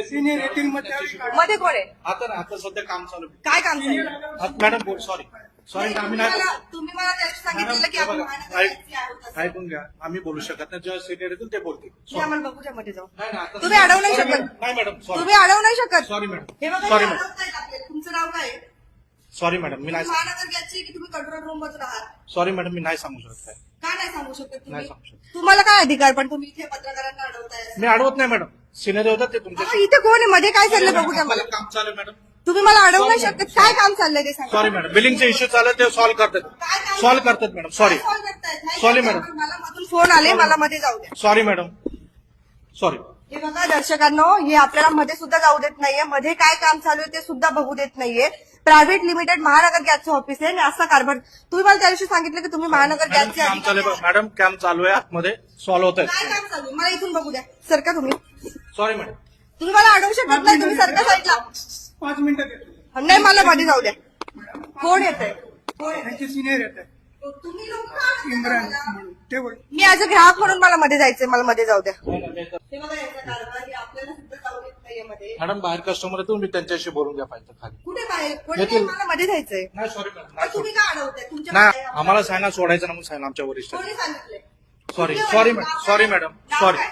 Senior येतील मग मध्ये कोण आहे? आता सध्या काम चालू आहे. काय काम चाललंय? मॅडम बोल सॉरी आम्ही नाही तुम्ही मला त्याशी सांगितलेलं की आपण महानगरपालिकेची आहोत असं. ऐकून घ्या आम्ही बोलू शकत नाही जेव्हा सिनियर येतील ते बोलतील मी आम्हाला बघू द्या मध्ये जाऊ. नाही, नाही, आता- तुम्ही अडवू नाही Sorry, शकत. मॅडम. नाही मॅडम सॉरी तुम्ही अडवू नाही शकत. सॉरी मॅडम हे बघा सॉरी हे मॅडम अडवतायत आपल्याला. तुमचं नाव काय आहे? सॉरी मॅडम मी नाही तुम्ही महानगर गॅसची की तुम्ही कंट्रोल रूम मध्ये राहात? सॉरी मॅडम मी नाही सांगू शकत काय का नाही सांगू शकत नाही तुम्ही? सांगू शकत. तुम्हाला काय अधिकार पण तुम्ही इथे पत्रकारांना अडवताय? मी अडवत नाही मॅडम सिनियर होतात ते तुमच्या अहो, इथे कोण आहे? मध्ये काय चाललंय बघू द्या मला. काम चालू आहे मॅडम तुम्ही मला अडवू नाही Sorry, शकत. काय काम चाललंय ते सांगा. सॉरी मॅडम बिलिंगचे इश्यू चालू आहे ते सॉल्व्ह करतात सॉल्व्ह करतात मॅडम सॉरी काय solve करतायत? नाही Sorry, करतायत. madam. मला मधून फोन आले मला मध्ये जाऊ द्या. सॉरी मॅडम सॉरी हे बघा दर्शकांनो, हे आपल्याला मध्ये सुद्धा जाऊ देत नाहीये. मध्ये काय काम चालू आहे ते सुद्धा बघू देत नाहीये. प्रायव्हेट लिमिटेड महानगर गॅसचं ऑफिस आहे आणि असा कारभार. तुम्ही मला त्या दिवशी सांगितलं की तुम्ही महानगर मॅडम गॅसचे काम चालू अधिकारी आहे मॅडम काम चालू आहे आतमध्ये सॉल्व्ह होत काय आहे काम चालू आहे? मला इथून बघू द्या. सरका तुम्ही. सॉरी मॅडम तुम्ही मला अडवू शकत नाही. तुम्ही सरका साईडला. 5 मिनिटं देतो. नाही मला मध्ये जाऊ द्या. कोण येत आहे? कोण येतंय? त्यांचे सिनियर येत आहे तुम्ही लोक का अडवताय इम्रान मला? म्हणून ते बोल मी ऍज अ ग्राहक म्हणून मला मध्ये जायचंय. मला मध्ये जाऊ द्या. नाही, नाही, नाही. हे बघा याचा कारभार हे आपल्याला सुद्धा जाऊ देत नाहीये मध्ये. मॅडम बाहेर कस्टमर आहे तुम्ही त्यांच्याशी बोलून घ्या पाहिजे खाली कुठे बाहेर? कोणी येतील. नाही, मला मध्ये जायचंय. नाही सॉरी मॅडम पण नाही तुम्ही सोड- का अडवताय? तुमच्या नाही काय आहे? आम्हाला सांगा सोडायचं ना म्हणून सांगा आमच्या वरिष्ठ कोणी सांगितलंय? सॉरी कुठले सॉरी नाव मॅडम काय? सॉरी मॅडम नाव सॉरी काय?